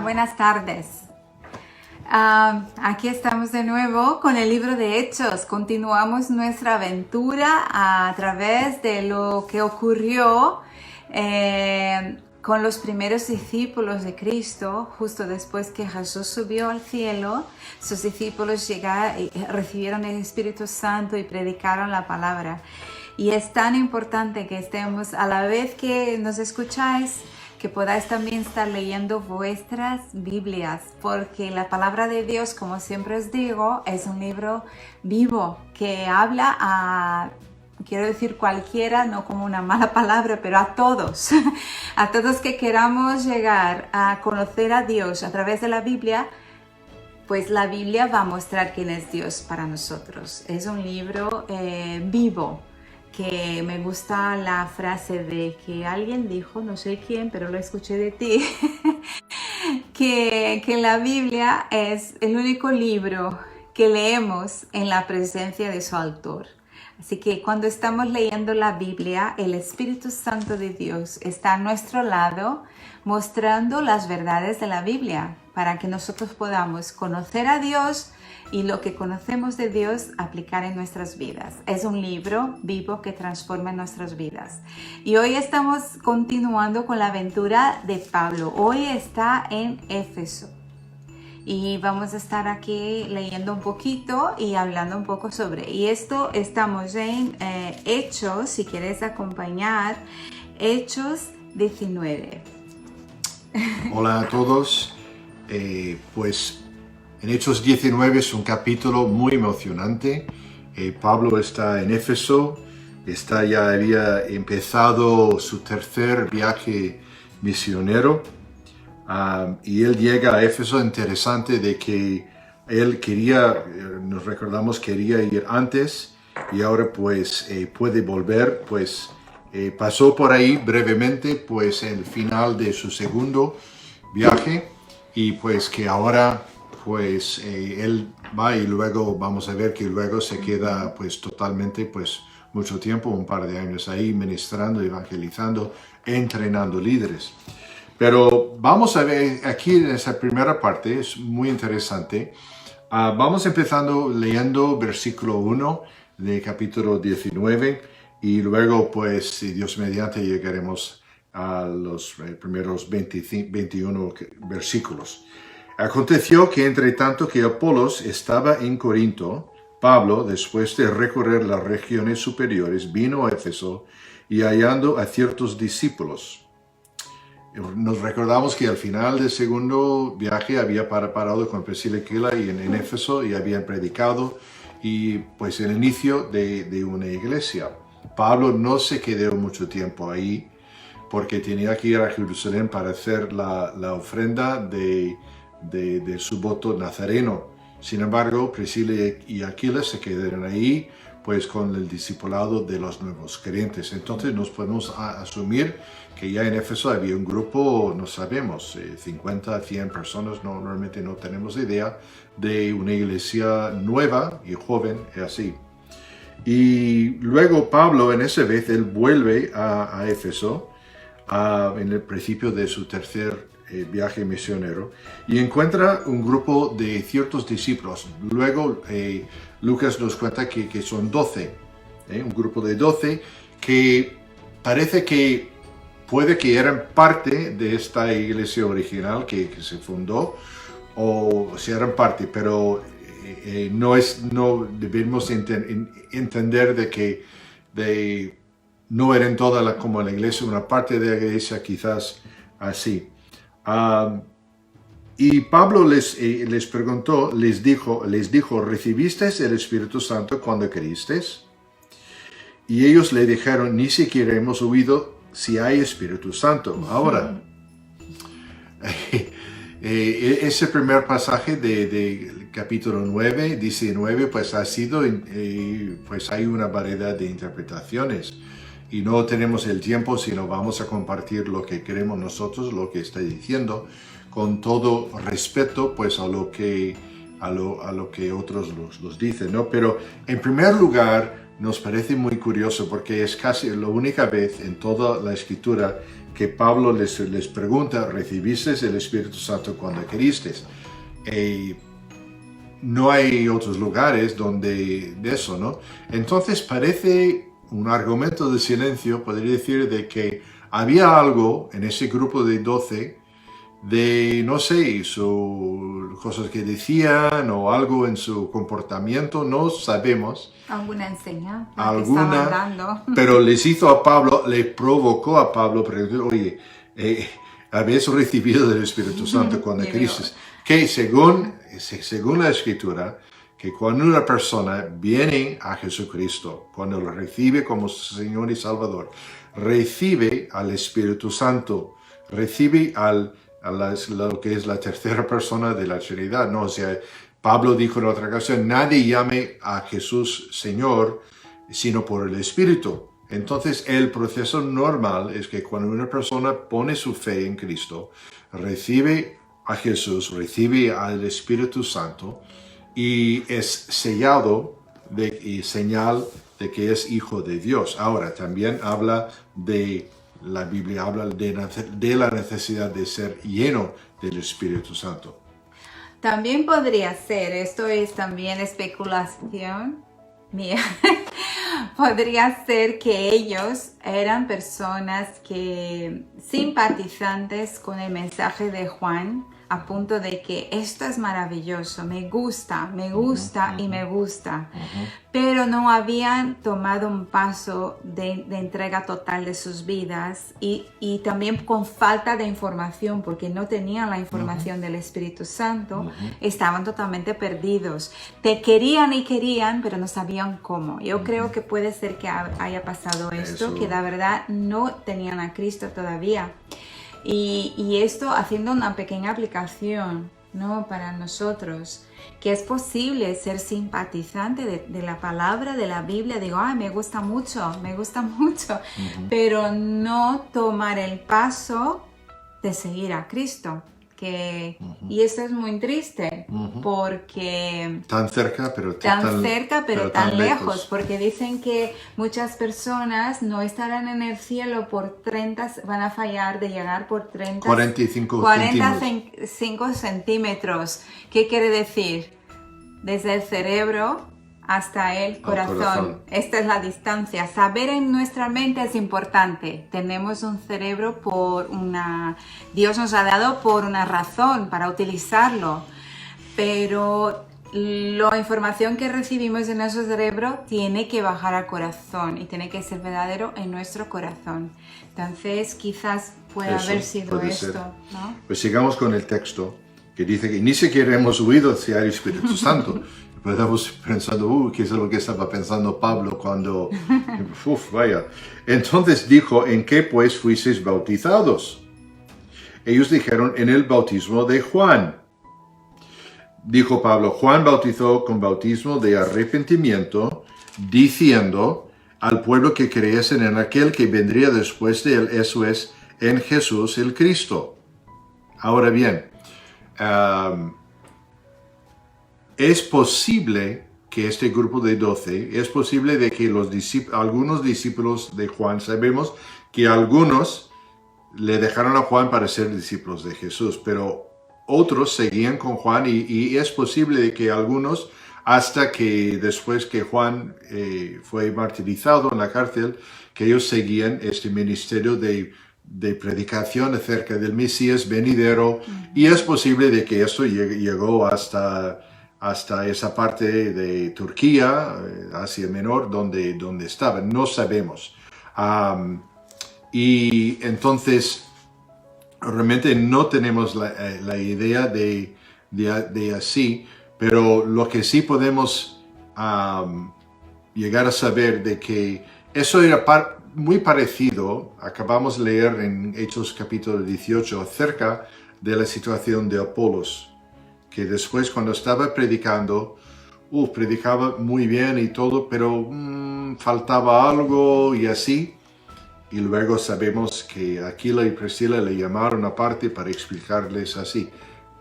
buenas tardes. Aquí estamos de nuevo con el libro de Hechos. Continuamos nuestra aventura a través de lo que ocurrió con los primeros discípulos de Cristo. Justo después que Jesús subió al cielo, sus discípulos recibieron el Espíritu Santo y predicaron la palabra. Y es tan importante que estemos, a la vez que nos escucháis, que podáis también estar leyendo vuestras Biblias, porque la palabra de Dios, como siempre os digo, es un libro vivo que habla a, quiero decir cualquiera, no como una mala palabra, pero a todos, a todos que queramos llegar a conocer a Dios a través de la Biblia. Pues la Biblia va a mostrar quién es Dios para nosotros. Es un libro vivo. Que me gusta la frase de que alguien dijo, no sé quién, pero lo escuché de ti, que la Biblia es el único libro que leemos en la presencia de su autor. Así que cuando estamos leyendo la Biblia, el Espíritu Santo de Dios está a nuestro lado mostrando las verdades de la Biblia para que nosotros podamos conocer a Dios y lo que conocemos de Dios aplicar en nuestras vidas. Es un libro vivo que transforma nuestras vidas. Y hoy estamos continuando con la aventura de Pablo. Hoy está en Éfeso. Y vamos a estar aquí leyendo un poquito y hablando un poco sobre. Y esto estamos en Hechos, si quieres acompañar, Hechos 19. Hola a todos. Pues en Hechos 19 es un capítulo muy emocionante. Pablo está en Éfeso, ya había empezado su tercer viaje misionero y él llega a Éfeso. Interesante de que él quería, nos recordamos, quería ir antes y ahora pues puede volver. Pues pasó por ahí brevemente pues el final de su segundo viaje y pues que ahora pues él va y luego vamos a ver que luego se queda pues totalmente pues mucho tiempo, un par de años ahí ministrando, evangelizando, entrenando líderes. Pero vamos a ver aquí en esa primera parte, es muy interesante. Vamos empezando leyendo versículo 1 de capítulo 19 y luego pues si Dios mediante llegaremos a los primeros 21 versículos. Aconteció que entre tanto que Apolos estaba en Corinto, Pablo, después de recorrer las regiones superiores, vino a Éfeso y hallando a ciertos discípulos. Nos recordamos que al final del segundo viaje había parado con Priscila y Aquila en Éfeso y habían predicado y pues el inicio de una iglesia. Pablo no se quedó mucho tiempo ahí porque tenía que ir a Jerusalén para hacer la ofrenda de su voto nazareno. Sin embargo, Priscila y Aquila se quedaron ahí pues con el discipulado de los nuevos creyentes. Entonces nos podemos asumir que ya en Éfeso había un grupo, no sabemos, 50, 100 personas, normalmente no tenemos idea, de una iglesia nueva y joven, así. Y luego Pablo en esa vez, él vuelve a Éfeso en el principio de su tercer viaje misionero y encuentra un grupo de ciertos discípulos. Luego Lucas nos cuenta que son 12, un grupo de 12 que parece que puede que eran parte de esta iglesia original que se fundó, o si eran parte, pero no debemos entender de que no eran toda como la iglesia, una parte de la iglesia quizás así. Y Pablo les preguntó, les dijo, ¿recibisteis el Espíritu Santo cuando creísteis? Y ellos le dijeron, ni siquiera hemos oído si hay Espíritu Santo. Ahora, ese primer pasaje de capítulo 9, 19, pues ha sido, pues hay una variedad de interpretaciones. Y no tenemos el tiempo, sino vamos a compartir lo que queremos nosotros, lo que está diciendo, con todo respeto pues a lo que otros los dicen, ¿no? Pero en primer lugar nos parece muy curioso porque es casi la única vez en toda la escritura que Pablo les pregunta, ¿recibisteis el Espíritu Santo cuando creísteis? No hay otros lugares donde de eso, ¿no? Entonces parece un argumento de silencio, podría decir, de que había algo en ese grupo de 12 de, no sé, cosas que decían o algo en su comportamiento, no sabemos. Alguna enseñanza que estaban dando. Pero le provocó a Pablo preguntar, oye, ¿habéis recibido del Espíritu Santo cuando creísteis? Que según la Escritura, que cuando una persona viene a Jesucristo, cuando lo recibe como Señor y Salvador, recibe al Espíritu Santo, recibe lo que es la tercera persona de la Trinidad, ¿no? O sea, Pablo dijo en otra ocasión, nadie llame a Jesús Señor, sino por el Espíritu. Entonces, el proceso normal es que cuando una persona pone su fe en Cristo, recibe a Jesús, recibe al Espíritu Santo y es sellado y señal de que es hijo de Dios. Ahora, también la Biblia habla de la necesidad de ser lleno del Espíritu Santo. También podría ser, esto es también especulación mía, podría ser que ellos eran personas que simpatizantes con el mensaje de Juan, a punto de que esto es maravilloso, me gusta y me gusta, pero no habían tomado un paso de entrega total de sus vidas y también con falta de información, porque no tenían la información del Espíritu Santo, estaban totalmente perdidos. Te querían, pero no sabían cómo. Yo creo que puede ser que haya pasado esto, que la verdad no tenían a Cristo todavía. Y esto haciendo una pequeña aplicación, ¿no? Para nosotros, que es posible ser simpatizante de la palabra, de la Biblia. Digo, me gusta mucho, pero no tomar el paso de seguir a Cristo. Y esto es muy triste, porque tan cerca pero tan lejos, porque dicen que muchas personas no estarán en el cielo van a fallar de llegar por 45 centímetros. ¿Qué quiere decir? Desde el cerebro hasta el corazón. Esta es la distancia. Saber en nuestra mente es importante. Tenemos un cerebro Dios nos ha dado por una razón, para utilizarlo. Pero la información que recibimos en nuestro cerebro tiene que bajar al corazón y tiene que ser verdadero en nuestro corazón. Entonces, quizás pueda haber sido esto, ¿no? Pues sigamos con el texto, que dice que ni siquiera hemos huido hacia el Espíritu Santo. Pero estamos pensando, ¿qué es lo que estaba pensando Pablo cuando... vaya. Entonces dijo, ¿en qué pues fuisteis bautizados? Ellos dijeron, en el bautismo de Juan. Dijo Pablo, Juan bautizó con bautismo de arrepentimiento, diciendo al pueblo que creyesen en aquel que vendría después de él, eso es, en Jesús el Cristo. Ahora bien, es posible que este grupo de 12, es posible de que algunos discípulos de Juan, sabemos que algunos le dejaron a Juan para ser discípulos de Jesús, pero otros seguían con Juan y es posible de que algunos, hasta que después que Juan fue martirizado en la cárcel, que ellos seguían este ministerio de predicación acerca del Mesías venidero, y es posible de que esto llegó hasta esa parte de Turquía, Asia Menor, donde estaban, no sabemos. Y entonces, realmente no tenemos la idea de así, pero lo que sí podemos llegar a saber de que eso era muy parecido, acabamos de leer en Hechos capítulo 18, acerca de la situación de Apolos, que después cuando estaba predicando, predicaba muy bien y todo, pero faltaba algo y así. Y luego sabemos que Aquila y Priscila le llamaron aparte para explicarles así.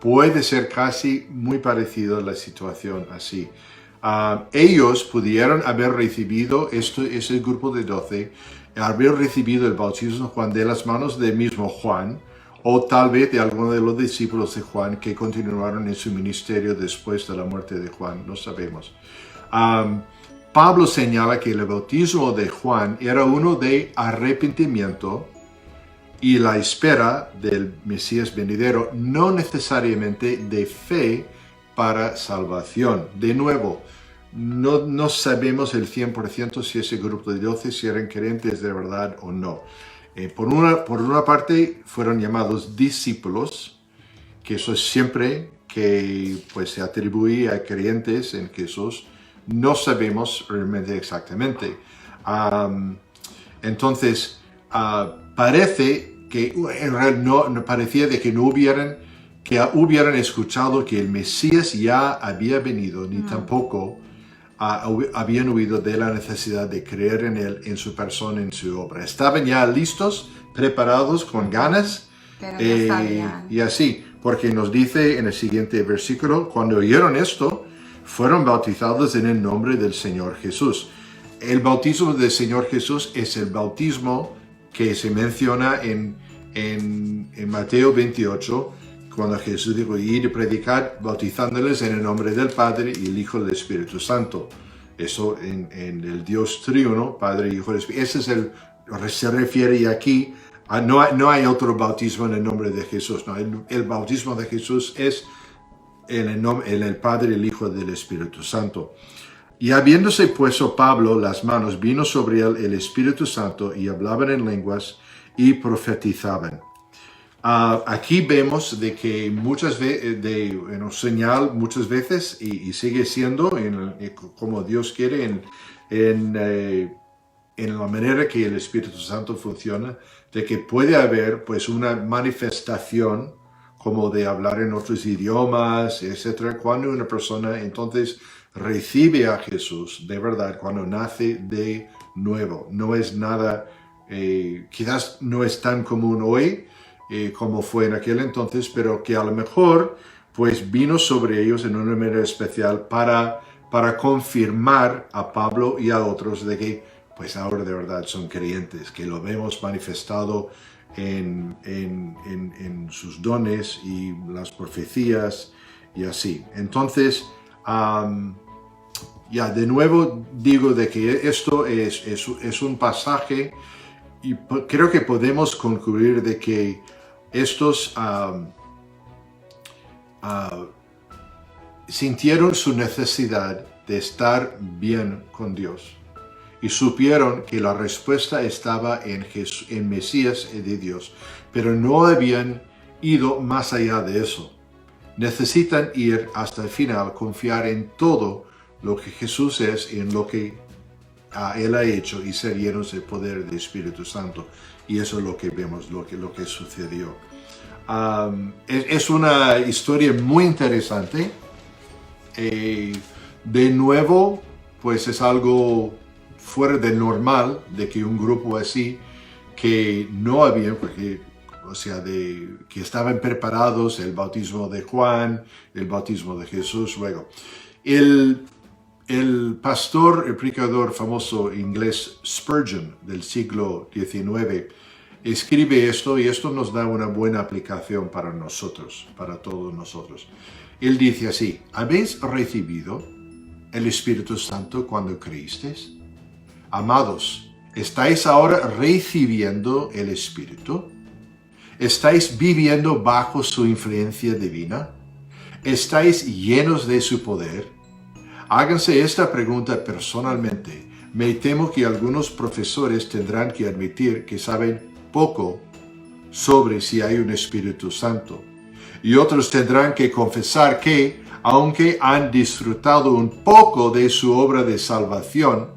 Puede ser casi muy parecido a la situación así. Ellos pudieron haber recibido, ese grupo de 12, haber recibido el bautismo de Juan de las manos del mismo Juan, o tal vez de alguno de los discípulos de Juan que continuaron en su ministerio después de la muerte de Juan, no sabemos. Pablo señala que el bautismo de Juan era uno de arrepentimiento y la espera del Mesías venidero, no necesariamente de fe para salvación. De nuevo, no sabemos el 100% si ese grupo de 12 si eran creyentes de verdad o no. Por una parte fueron llamados discípulos, que eso es siempre que pues, se atribuye a creyentes en Jesús. No sabemos realmente exactamente. Entonces, parece que en realidad no parecía de que hubieran escuchado que el Mesías ya había venido, ni tampoco habían oído de la necesidad de creer en él, en su persona, en su obra. Estaban ya listos, preparados, con ganas, Pero no sabían. y así, porque nos dice en el siguiente versículo, cuando oyeron esto, fueron bautizados en el nombre del Señor Jesús. El bautismo del Señor Jesús es el bautismo que se menciona en Mateo 28, cuando Jesús dijo, ir y predicar, bautizándoles en el nombre del Padre y el Hijo y del Espíritu Santo. Eso en el Dios triuno, Padre, Hijo y Espíritu. Ese es se refiere aquí, no hay otro bautismo en el nombre de Jesús. No, el bautismo de Jesús es en el Padre, el Hijo y el Espíritu Santo. Y habiéndose puesto Pablo las manos, vino sobre él el Espíritu Santo y hablaban en lenguas y profetizaban. Aquí vemos de que muchas veces, señal muchas veces, y sigue siendo como Dios quiere, en la manera que el Espíritu Santo funciona, de que puede haber pues una manifestación como de hablar en otros idiomas, etcétera, cuando una persona entonces recibe a Jesús de verdad, cuando nace de nuevo. No es nada, quizás no es tan común hoy, como fue en aquel entonces, pero que a lo mejor pues vino sobre ellos en una manera especial para confirmar a Pablo y a otros de que pues ahora de verdad son creyentes, que lo vemos manifestado en sus dones y las profecías y así. Entonces, de nuevo digo de que esto es un pasaje y creo que podemos concluir de que estos sintieron su necesidad de estar bien con Dios y supieron que la respuesta estaba en Mesías y de Dios, pero no habían ido más allá de eso. Necesitan ir hasta el final, confiar en todo lo que Jesús es y en lo que Él ha hecho y ser llenos del poder del Espíritu Santo. Y eso es lo que vemos, lo que sucedió. Es una historia muy interesante. De nuevo, pues es algo fuera de normal de que un grupo así que no había, porque, o sea, que estaban preparados, el bautismo de Juan, el bautismo de Jesús, luego. El pastor, el predicador famoso inglés Spurgeon del siglo XIX escribe esto y esto nos da una buena aplicación para nosotros, para todos nosotros. Él dice así: ¿habéis recibido el Espíritu Santo cuando creísteis? Amados, ¿estáis ahora recibiendo el Espíritu? ¿Estáis viviendo bajo su influencia divina? ¿Estáis llenos de su poder? Háganse esta pregunta personalmente. Me temo que algunos profesores tendrán que admitir que saben poco sobre si hay un Espíritu Santo. Y otros tendrán que confesar que, aunque han disfrutado un poco de su obra de salvación,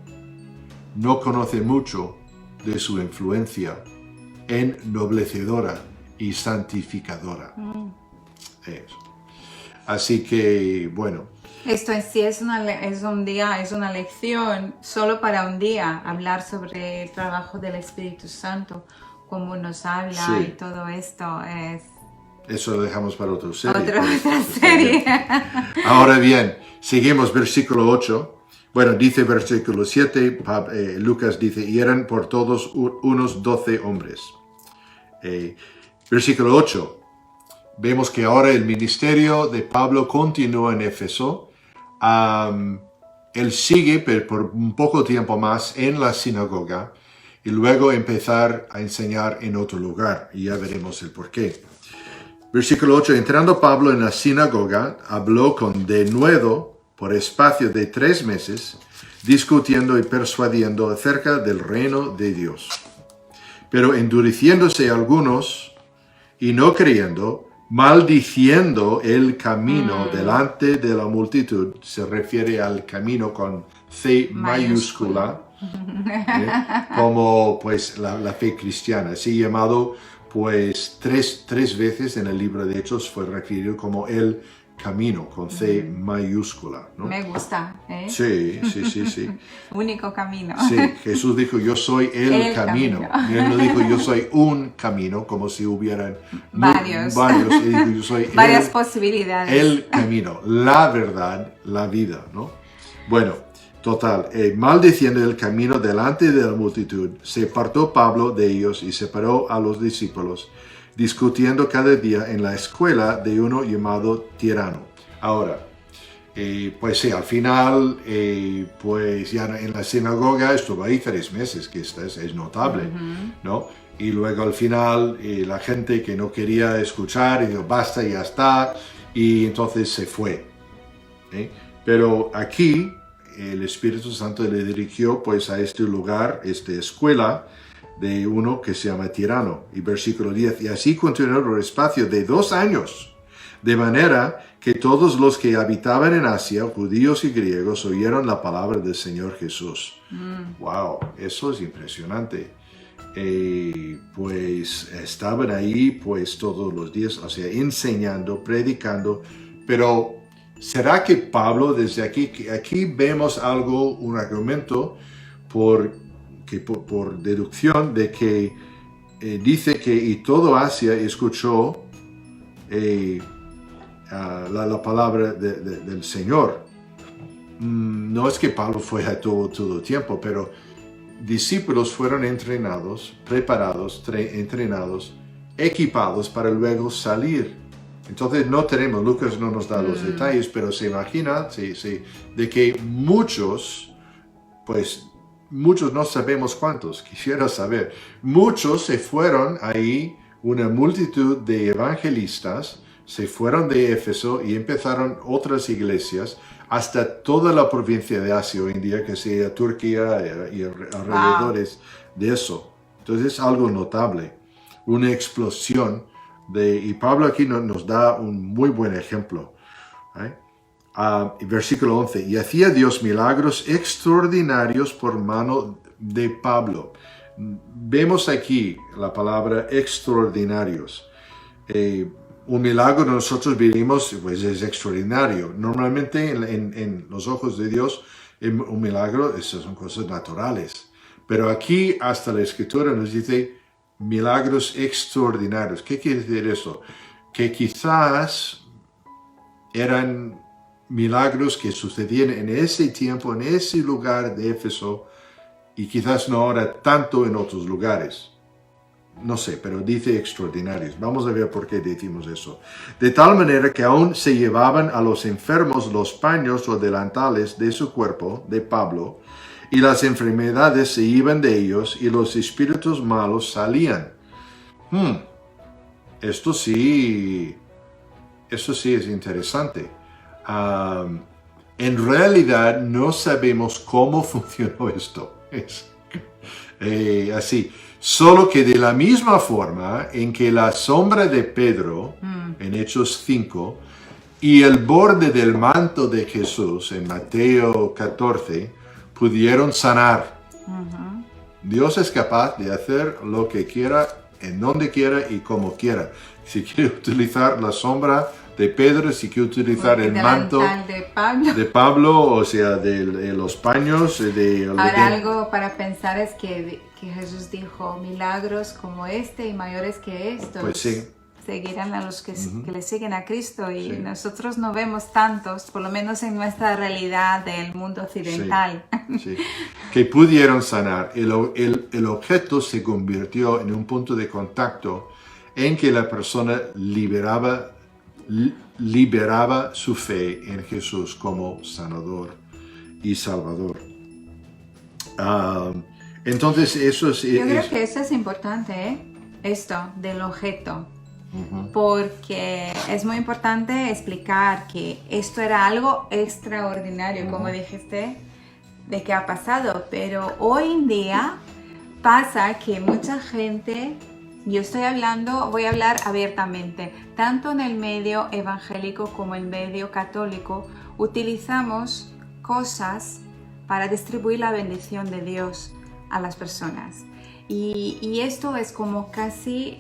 no conocen mucho de su influencia ennoblecedora y santificadora. Eso. Así que, bueno. Esto en sí es una lección solo para un día, hablar sobre el trabajo del Espíritu Santo, cómo nos habla Sí. y todo esto. Eso lo dejamos para otra serie. Otra serie. Ahora bien, seguimos versículo 8. Bueno, dice versículo 7, Lucas dice, y eran por todos unos 12 hombres. Versículo 8. Vemos que ahora el ministerio de Pablo continúa en Éfeso. Él sigue por un poco tiempo más en la sinagoga y luego empezar a enseñar en otro lugar. Y ya veremos el porqué. Versículo 8. Entrando Pablo en la sinagoga, habló con denuedo por espacio de 3 meses, discutiendo y persuadiendo acerca del reino de Dios. Pero endureciéndose algunos y no creyendo, maldiciendo el camino delante de la multitud, se refiere al camino con C mayúscula, como pues la fe cristiana, así llamado pues tres veces en el libro de Hechos fue referido como el camino con C mayúscula, ¿no? Me gusta, ¿eh? Sí. Único camino. Sí, Jesús dijo, yo soy el camino. Y él no dijo, yo soy un camino, como si hubieran varios. Él dijo, yo soy varias posibilidades. El camino, la verdad, la vida, ¿no? Bueno, total, maldiciendo el camino delante de la multitud, se apartó Pablo de ellos y separó a los discípulos, discutiendo cada día en la escuela de uno llamado Tirano. Ahora, pues sí, al final, pues ya en la sinagoga estuvo ahí 3 meses, que es notable, ¿no? Y luego al final la gente que no quería escuchar, dijo, basta, ya está, y entonces se fue. Pero aquí el Espíritu Santo le dirigió pues a este lugar, esta escuela, de uno que se llama Tirano. Y versículo 10, y así continuó por espacio de 2 años, de manera que todos los que habitaban en Asia, judíos y griegos, oyeron la palabra del Señor Jesús. ¡Wow! Eso es impresionante. Pues estaban ahí pues todos los días, o sea, enseñando, predicando, pero ¿será que Pablo desde aquí vemos algo, un argumento por deducción de que dice que y todo Asia escuchó la palabra del Señor? No es que Pablo fue a todo el tiempo, pero discípulos fueron entrenados, preparados, entrenados, equipados para luego salir. Entonces no tenemos, Lucas no nos da los detalles, pero se imagina de que muchos, pues muchos no sabemos cuántos, quisiera saber, muchos se fueron ahí, una multitud de evangelistas, se fueron de Éfeso y empezaron otras iglesias hasta toda la provincia de Asia hoy en día, que sea Turquía y alrededores de eso. Entonces es algo notable, una explosión y Pablo aquí nos da un muy buen ejemplo. Versículo 11, y hacía Dios milagros extraordinarios por mano de Pablo. Vemos aquí la palabra extraordinarios. Un milagro nosotros vivimos, pues es extraordinario. Normalmente en los ojos de Dios, un milagro, esas son cosas naturales. Pero aquí hasta la Escritura nos dice milagros extraordinarios. ¿Qué quiere decir eso? Que quizás eran milagros que sucedían en ese tiempo, en ese lugar de Éfeso, y quizás no ahora tanto en otros lugares. No sé, pero dice extraordinarios. Vamos a ver por qué decimos eso. De tal manera que aún se llevaban a los enfermos los paños o delantales de su cuerpo, de Pablo, y las enfermedades se iban de ellos y los espíritus malos salían. Esto sí es interesante. En realidad no sabemos cómo funcionó esto. Así. Solo que de la misma forma en que la sombra de Pedro, en Hechos 5, y el borde del manto de Jesús, en Mateo 14, pudieron sanar. Dios es capaz de hacer lo que quiera, en donde quiera y como quiera. Si quiere utilizar la sombra de Pedro, si quiere utilizar el manto de Pablo, o sea, de los paños. Ahora algo para pensar es que Jesús dijo milagros como este y mayores que estos. Pues sí, seguirán a los que le siguen a Cristo y Sí. nosotros no vemos tantos, por lo menos en nuestra realidad del mundo occidental. Sí, que pudieron sanar. El objeto se convirtió en un punto de contacto en que la persona liberaba su fe en Jesús como sanador y salvador. Entonces eso es... Yo creo que eso es importante, ¿eh? Esto del objeto. Porque es muy importante explicar que esto era algo extraordinario, como dijiste, de que ha pasado. Pero hoy en día pasa que mucha gente, voy a hablar abiertamente, tanto en el medio evangélico como en el medio católico, utilizamos cosas para distribuir la bendición de Dios a las personas. Y esto es como casi,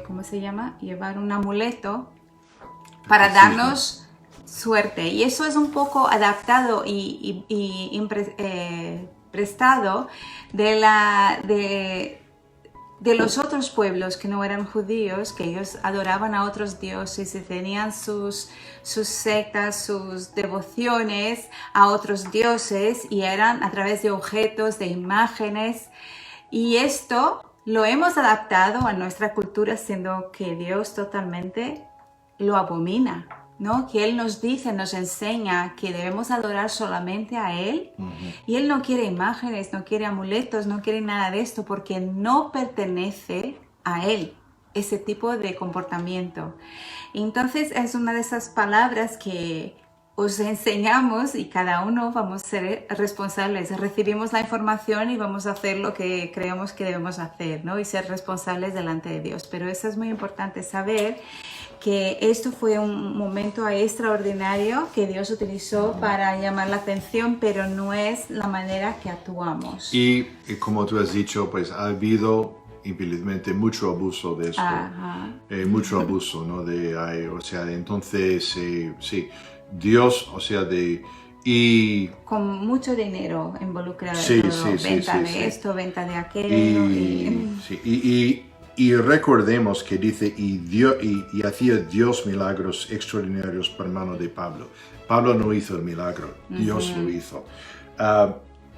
¿cómo se llama? Llevar un amuleto para darnos suerte. Y eso es un poco adaptado y prestado de los otros pueblos que no eran judíos, que ellos adoraban a otros dioses y tenían sus sectas, sus devociones a otros dioses y eran a través de objetos, de imágenes. Y esto lo hemos adaptado a nuestra cultura, siendo que Dios totalmente lo abomina, ¿no? Que Él nos dice, nos enseña que debemos adorar solamente a Él. Y Él no quiere imágenes, no quiere amuletos, no quiere nada de esto, porque no pertenece a Él ese tipo de comportamiento. Entonces es una de esas palabras que os enseñamos y cada uno vamos a ser responsables. Recibimos la información y vamos a hacer lo que creemos que debemos hacer, ¿no? Y ser responsables delante de Dios. Pero eso es muy importante saber que esto fue un momento extraordinario que Dios utilizó para llamar la atención, pero no es la manera que actuamos. Y como tú has dicho, pues ha habido implicitmente mucho abuso de esto. Mucho abuso, ¿no? Entonces, sí. Dios, y con mucho dinero involucrado, venta de esto, venta de aquello. Y recordemos que dice, y hacía Dios milagros extraordinarios por mano de Pablo. Pablo no hizo el milagro, Dios lo hizo.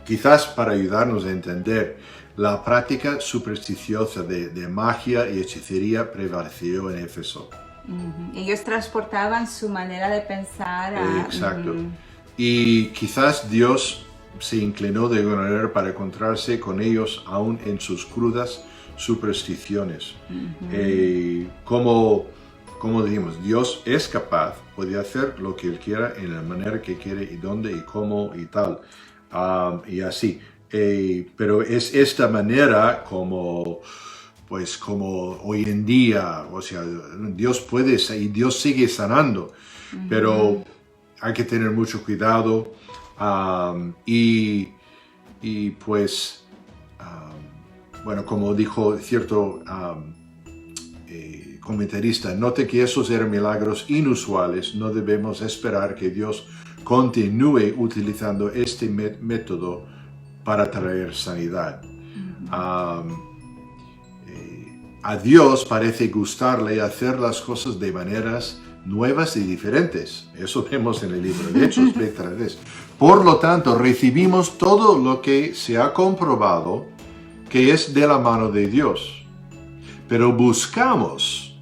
Quizás para ayudarnos a entender, la práctica supersticiosa de magia y hechicería prevaleció en Éfeso. Ellos transportaban su manera de pensar a... Exacto. Y quizás Dios se inclinó de alguna manera para encontrarse con ellos aún en sus crudas supersticiones. Como dijimos, Dios es capaz, puede hacer lo que Él quiera en la manera que quiere y dónde y cómo y tal. Y así. Pero es esta manera como hoy en día, Dios puede y Dios sigue sanando, pero hay que tener mucho cuidado como dijo cierto comentarista, note que esos eran milagros inusuales, no debemos esperar que Dios continúe utilizando este método para traer sanidad. A Dios parece gustarle hacer las cosas de maneras nuevas y diferentes. Eso vemos en el libro de Hechos 3. Por lo tanto, recibimos todo lo que se ha comprobado que es de la mano de Dios. Pero buscamos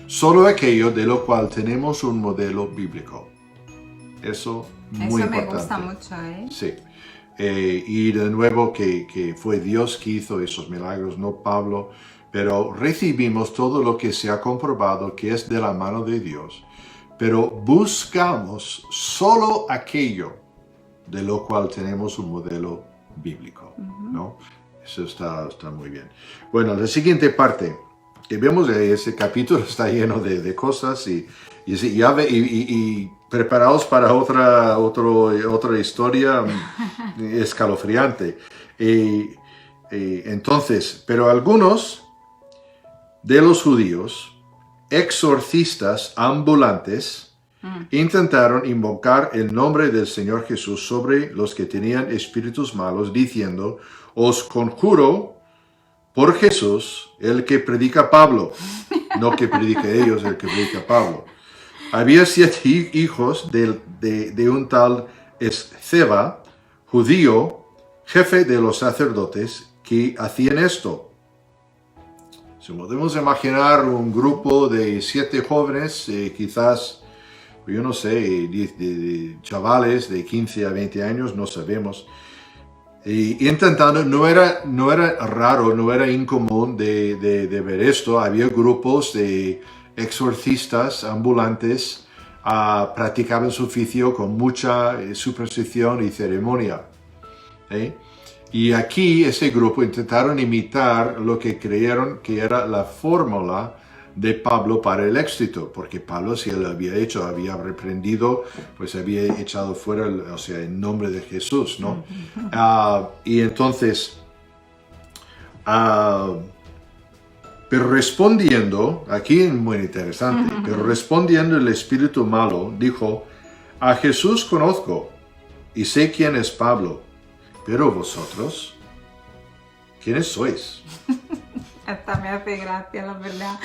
solo aquello de lo cual tenemos un modelo bíblico. Eso muy importante. Eso me gusta mucho, ¿eh? Sí. Y de nuevo que fue Dios que hizo esos milagros, no Pablo. Pero recibimos todo lo que se ha comprobado que es de la mano de Dios, pero buscamos solo aquello de lo cual tenemos un modelo bíblico, ¿no? Eso está muy bien. Bueno, la siguiente parte, que vemos ese capítulo está lleno de cosas y preparados para otra historia escalofriante. Entonces, pero algunos de los judíos, exorcistas ambulantes, intentaron invocar el nombre del Señor Jesús sobre los que tenían espíritus malos, diciendo, os conjuro por Jesús, el que predica Pablo. no que predica ellos, el que predica Pablo. Había 7 hijos de un tal Esceva, judío, jefe de los sacerdotes, que hacían esto. Si podemos imaginar un grupo de 7 jóvenes, quizás, yo no sé, de chavales de 15 a 20 años, no sabemos, y intentando, no era raro, no era incomún de ver esto. Había grupos de exorcistas ambulantes, practicaban su oficio con mucha superstición y ceremonia. Y aquí ese grupo intentaron imitar lo que creyeron que era la fórmula de Pablo para el éxito, porque Pablo sí lo había hecho, había reprendido, pues había echado fuera, o sea, en nombre de Jesús, ¿no? Y entonces, pero respondiendo, aquí es muy interesante, pero respondiendo el espíritu malo, dijo, a Jesús conozco y sé quién es Pablo, pero vosotros, ¿quiénes sois? Hasta me hace gracia, la verdad.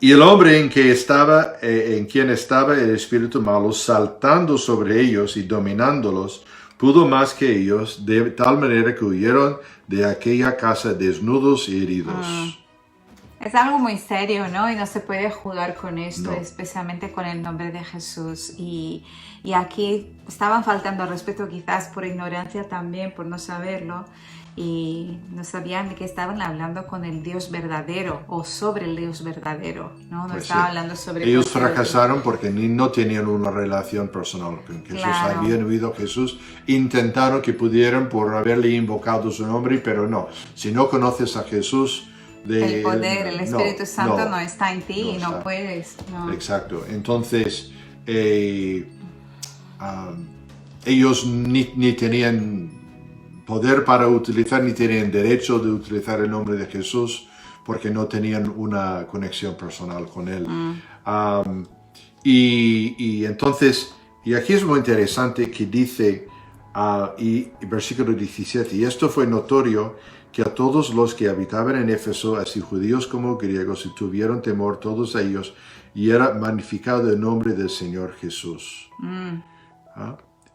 Y el hombre en quien estaba el espíritu malo, saltando sobre ellos y dominándolos, pudo más que ellos, de tal manera que huyeron de aquella casa desnudos y heridos. Es algo muy serio, ¿no? Y no se puede jugar con esto, No. especialmente con el nombre de Jesús. Y aquí estaban faltando al respeto quizás por ignorancia también, por no saberlo. Y no sabían de que estaban hablando con el Dios verdadero o sobre el Dios verdadero, ¿no? No Pues estaban sí. hablando sobre... Ellos cualquier otro. fracasaron porque no tenían una relación personal con Jesús. Claro. Habían oído a Jesús, intentaron que pudieran por haberle invocado su nombre, pero no. Si no conoces a Jesús... El poder, el Espíritu Santo no está en ti y no está. puedes. No. Exacto. Entonces, ellos ni tenían poder para utilizar, ni tenían derecho de utilizar el nombre de Jesús porque no tenían una conexión personal con Él. Y entonces, y aquí es muy interesante que dice, y versículo 17, y esto fue notorio que a todos los que habitaban en Éfeso, así judíos como griegos, y tuvieron temor todos ellos, y era magnificado el nombre del Señor Jesús.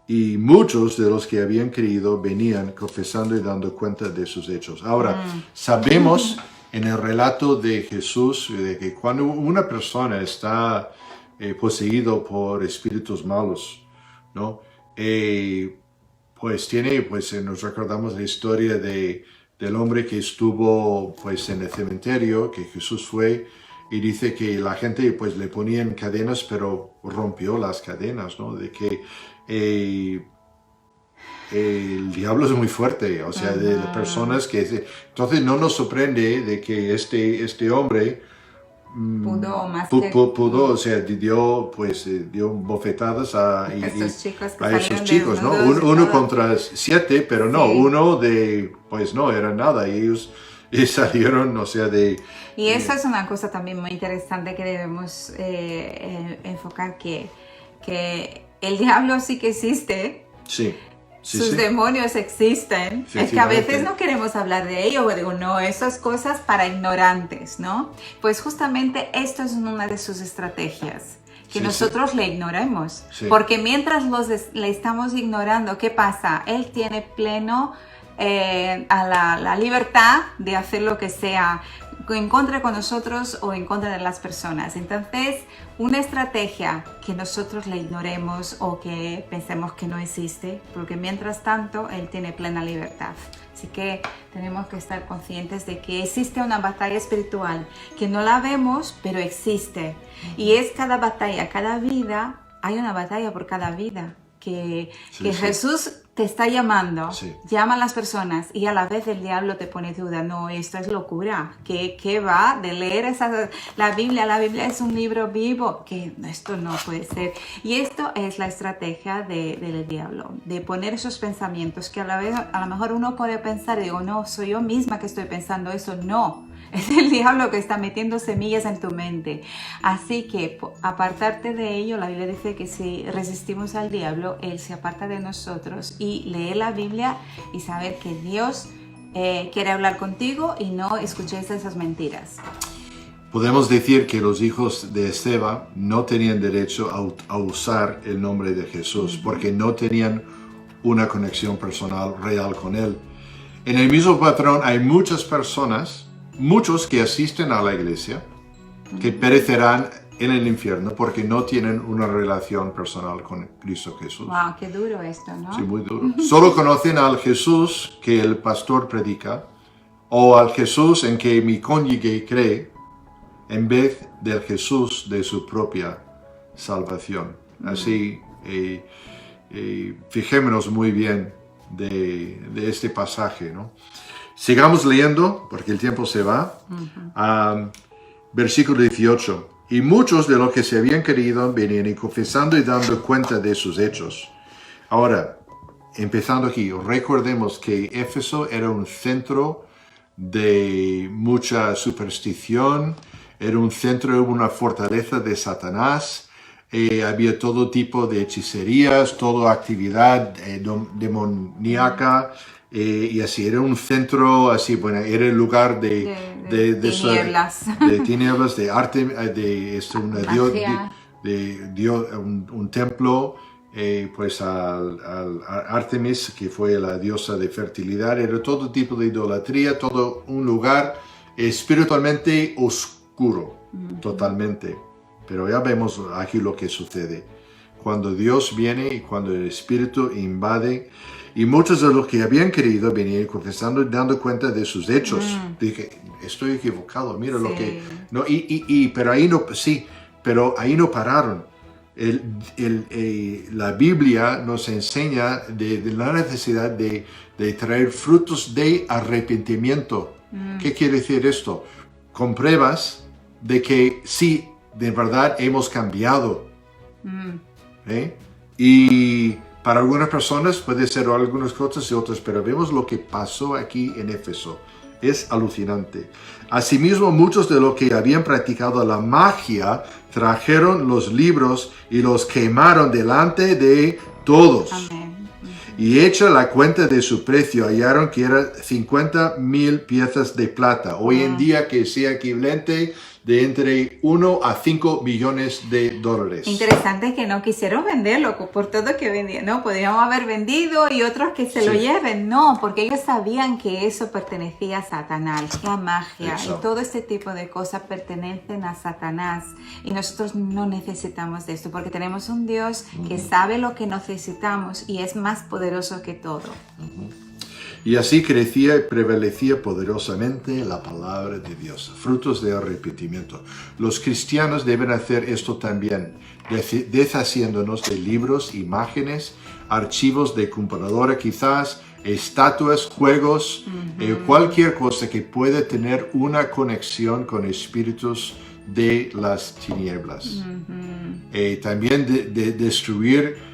Y muchos de los que habían creído venían confesando y dando cuenta de sus hechos. Ahora, sabemos en el relato de Jesús de que cuando una persona está poseído por espíritus malos, ¿no? Pues nos recordamos la historia del hombre que estuvo pues en el cementerio, que Jesús fue y dice que la gente pues le ponían cadenas, pero rompió las cadenas, ¿no? De que el diablo es muy fuerte, o sea, de personas que... Entonces no nos sorprende de que este hombre Pudo más pudo, o sea, dio bofetadas a estos chicos, que esos salieron chicos, ¿no? desnudos y Uno todo. contra 7, pero no, Sí. uno pues no, era nada, y ellos salieron, o sea, Y eso es una cosa también muy interesante que debemos enfocar, que el diablo sí que existe, sí. sus demonios existen. Es que a veces Efectivamente. no queremos hablar de ello, o digo, no, esas cosas para ignorantes, ¿no? Pues justamente esto es una de sus estrategias, que Sí, nosotros le ignoremos. Sí. Porque mientras le estamos ignorando, ¿qué pasa? Él tiene pleno a la libertad de hacer lo que sea en contra con nosotros o en contra de las personas. Entonces, una estrategia que nosotros le ignoremos o que pensemos que no existe, porque mientras tanto él tiene plena libertad. Así que tenemos que estar conscientes de que existe una batalla espiritual, que no la vemos, pero existe. Y es cada batalla, cada vida, hay una batalla por cada vida. Que Jesús te está llamando, llama a las personas y a la vez el diablo te pone duda. No, esto es locura. ¿Qué va de leer la Biblia? La Biblia es un libro vivo. Que esto no puede ser. Y esto es la estrategia del diablo, de poner esos pensamientos que a la vez, a lo mejor uno puede pensar, digo, no, soy yo misma que estoy pensando eso. No. Es el diablo que está metiendo semillas en tu mente. Así que apartarte de ello, la Biblia dice que si resistimos al diablo, él se aparta de nosotros, y leer la Biblia y saber que Dios quiere hablar contigo y no escuches esas mentiras. Podemos decir que los hijos de Esteban no tenían derecho a usar el nombre de Jesús porque no tenían una conexión personal real con Él. En el mismo patrón hay muchas personas, muchos que asisten a la iglesia, que perecerán en el infierno porque no tienen una relación personal con Cristo Jesús. Wow, qué duro esto, ¿no? Sí, muy duro. Solo conocen al Jesús que el pastor predica o al Jesús en que mi cónyuge cree en vez del Jesús de su propia salvación. Así, fijémonos muy bien de este pasaje, ¿no? Sigamos leyendo, porque el tiempo se va. Versículo 18. Y muchos de los que se habían creído venían y confesando y dando cuenta de sus hechos. Ahora, empezando aquí, recordemos que Éfeso era un centro de mucha superstición, era un centro, una fortaleza de Satanás. Había todo tipo de hechicerías, toda actividad demoníaca, y así era un centro, así, bueno, era el lugar de tinieblas, de tinieblas, de arte, un templo, pues al Artemis, que fue la diosa de fertilidad. Era todo tipo de idolatría, todo un lugar espiritualmente oscuro, totalmente. Pero ya vemos aquí lo que sucede. Cuando Dios viene y cuando el Espíritu invade, y muchos de los que habían creído venían confesando y dando cuenta de sus hechos. Dije, estoy equivocado, mira lo que... No, pero ahí no, sí, pero ahí no pararon. La Biblia nos enseña de la necesidad de traer frutos de arrepentimiento. ¿Qué quiere decir esto? Con pruebas de que sí, de verdad hemos cambiado. Y para algunas personas puede ser algunas cosas y otras, pero vemos lo que pasó aquí en Éfeso. Es alucinante. Asimismo, muchos de los que habían practicado la magia trajeron los libros y los quemaron delante de todos. Amén. Y hecha la cuenta de su precio, hallaron que era 50,000 piezas de plata. Hoy en día que sea equivalente de entre 1 a 5 millones de dólares. Interesante que no quisieron venderlo por todo que vendían, ¿no? Podríamos haber vendido y otros que se lo lleven, no, porque ellos sabían que eso pertenecía a Satanás, la magia y todo este tipo de cosas pertenecen a Satanás y nosotros no necesitamos de esto porque tenemos un Dios que sabe lo que necesitamos y es más poderoso que todo. Y así crecía y prevalecía poderosamente la palabra de Dios. Frutos de arrepentimiento. Los cristianos deben hacer esto también, deshaciéndonos de libros, imágenes, archivos de computadora quizás, estatuas, juegos, cualquier cosa que pueda tener una conexión con espíritus de las tinieblas. También de destruir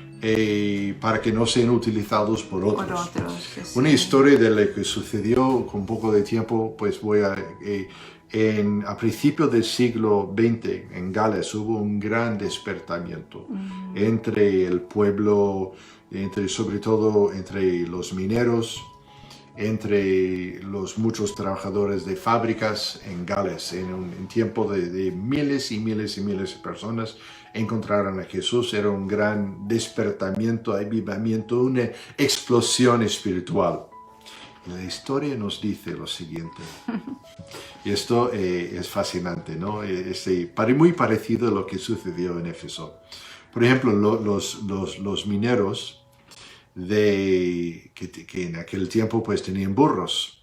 para que no sean utilizados por otros. Una historia de lo que sucedió con un poco de tiempo, pues a principios del siglo XX en Gales hubo un gran despertamiento entre el pueblo, sobre todo entre los mineros, entre los muchos trabajadores de fábricas en Gales. En un tiempo de miles y miles y miles de personas encontraron a Jesús. Era un gran despertamiento, avivamiento, una explosión espiritual. Y la historia nos dice lo siguiente. Y esto es fascinante, ¿no? Muy parecido a lo que sucedió en Éfeso. Por ejemplo, los mineros que en aquel tiempo pues tenían burros.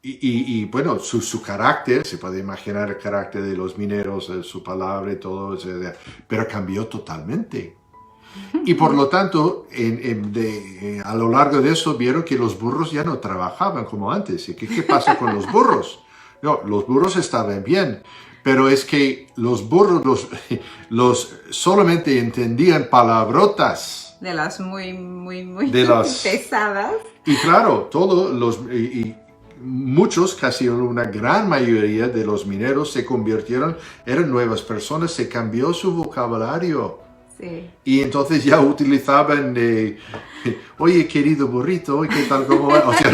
Y bueno, su carácter, se puede imaginar el carácter de los mineros, su palabra y todo, pero cambió totalmente. Y por lo tanto, a lo largo de eso vieron que los burros ya no trabajaban como antes. ¿Y qué pasa con los burros? No, los burros estaban bien, pero es que los burros los solamente entendían palabrotas. De las muy pesadas. Y claro, muchos, casi una gran mayoría de los mineros se convirtieron, eran nuevas personas, se cambió su vocabulario. Sí. Y entonces ya utilizaban, oye, querido burrito, oye, ¿qué tal? ¿Cómo va? O sea,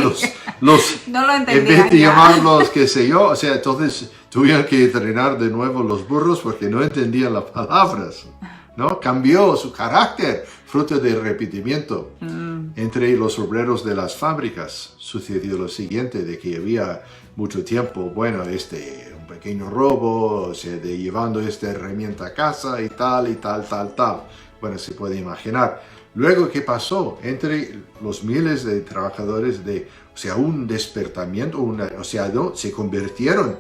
No lo en entendían vez de ya. llamarlos, qué sé yo, o sea, entonces tuvieron que entrenar de nuevo los burros porque no entendían las palabras, ¿no? Cambió su carácter, fruto del repetimiento. Entre los obreros de las fábricas sucedió lo siguiente, de que había mucho tiempo, bueno, un pequeño robo, o sea, de llevando esta herramienta a casa y tal, y tal, tal, tal. Bueno, se puede imaginar. Luego, ¿qué pasó? Entre los miles de trabajadores o sea, un despertamiento, o sea, ¿no? Se convirtieron.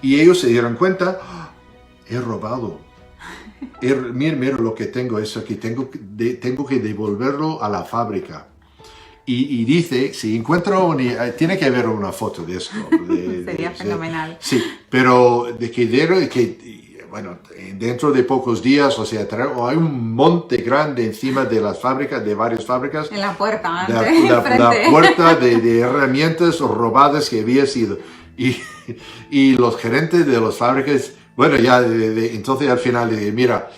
Y ellos se dieron cuenta, "Ah, he robado. Mira lo que tengo, eso aquí, tengo que devolverlo a la fábrica. Y dice, si encuentro, tiene que haber una foto de esto. Sería fenomenal. Sí, pero bueno, dentro de pocos días, o sea, hay un monte grande encima de las fábricas, de varias fábricas. En la puerta, La enfrente. puerta de herramientas robadas que había sido. Y los gerentes de las fábricas, bueno, ya entonces al final le dije, mira,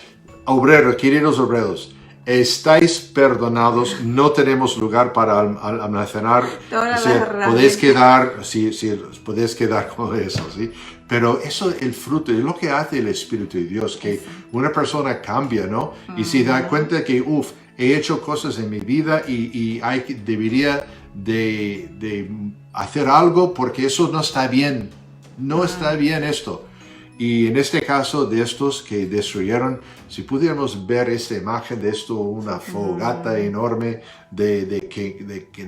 obreros, queridos obreros, estáis perdonados, no tenemos lugar para almacenar, Todas o sea, las podéis herramientas. podéis quedar con eso, ¿sí? Pero eso es el fruto, es lo que hace el Espíritu de Dios, que una persona cambia, ¿no? Y se da cuenta que, he hecho cosas en mi vida y debería de hacer algo porque eso no está bien, no está bien esto. Y en este caso de estos que destruyeron, si pudiéramos ver esta imagen de esto, una fogata enorme de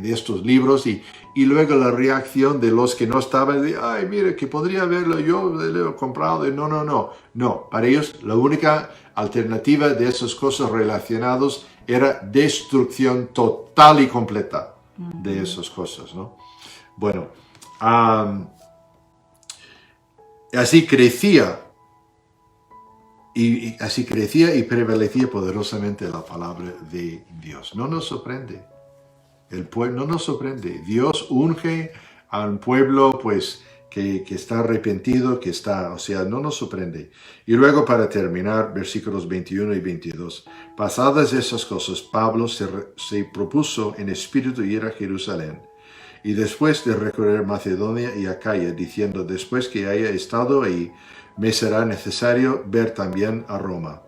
estos libros y luego la reacción de los que no estaban, de, ay, mire, que podría haberlo yo comprado. No, para ellos la única alternativa de esas cosas relacionadas era destrucción total y completa de esas cosas, ¿no? Bueno, así crecía y prevalecía poderosamente la palabra de Dios. No nos sorprende. El pueblo no nos sorprende. Dios unge a un pueblo pues que está arrepentido, o sea, no nos sorprende. Y luego para terminar, versículos 21 y 22. Pasadas esas cosas, Pablo se propuso en espíritu ir a Jerusalén. Y después de recorrer Macedonia y Acaya, diciendo, después que haya estado ahí, me será necesario ver también a Roma.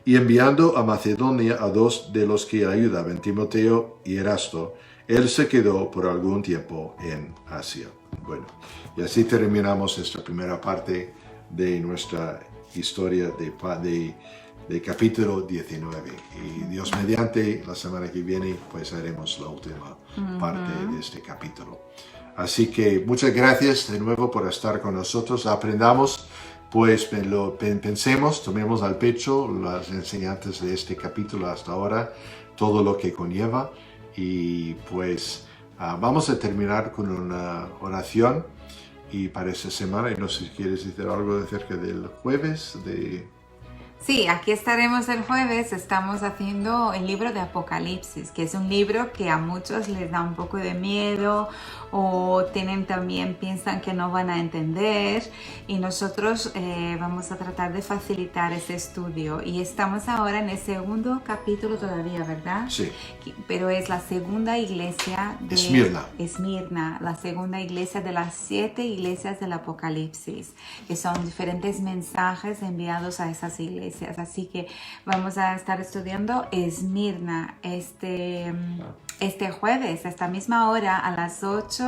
Y enviando a Macedonia a dos de los que ayudaban, Timoteo y Erasto, él se quedó por algún tiempo en Asia. Bueno, y así terminamos esta primera parte de nuestra historia de capítulo 19. Y Dios mediante, la semana que viene, pues haremos la última parte de este capítulo. Así que muchas gracias de nuevo por estar con nosotros. Aprendamos, pues pensemos, tomemos al pecho las enseñanzas de este capítulo hasta ahora, todo lo que conlleva. Y pues vamos a terminar con una oración. Y para esta semana, y no sé si quieres decir algo acerca del jueves, Sí, aquí estaremos el jueves. Estamos haciendo el libro de Apocalipsis, que es un libro que a muchos les da un poco de miedo o piensan que no van a entender, y nosotros vamos a tratar de facilitar ese estudio. Y estamos ahora en el segundo capítulo todavía, ¿verdad? Sí. Pero es la segunda iglesia de Esmirna, la segunda iglesia de las 7 iglesias del Apocalipsis, que son diferentes mensajes enviados a esas iglesias. Así que vamos a estar estudiando Esmirna este jueves, a esta misma hora, a las 8.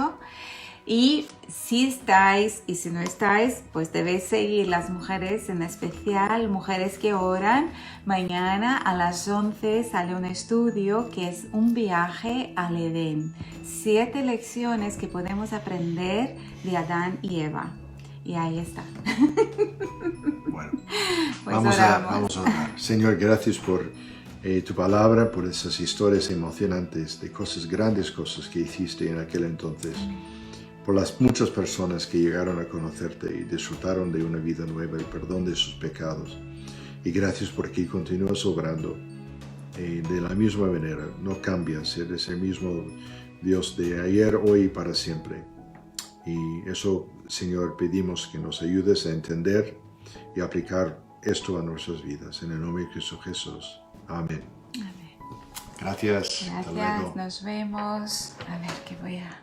Y si estáis y si no estáis, pues debéis seguir las mujeres, en especial Mujeres que Oran. Mañana a las 11 sale un estudio que es un viaje al Edén. 7 lecciones que podemos aprender de Adán y Eva. Y ahí está. Bueno, pues vamos a orar. Señor, gracias por tu palabra, por esas historias emocionantes de grandes cosas que hiciste en aquel entonces, por las muchas personas que llegaron a conocerte y disfrutaron de una vida nueva, el perdón de sus pecados. Y gracias porque continúas obrando de la misma manera, no cambias, eres el mismo Dios de ayer, hoy y para siempre. Y eso, Señor, pedimos que nos ayudes a entender y aplicar esto a nuestras vidas. En el nombre de Cristo Jesús. Amén. Amén. Gracias. Hasta luego. Gracias, nos vemos. A ver, que voy a...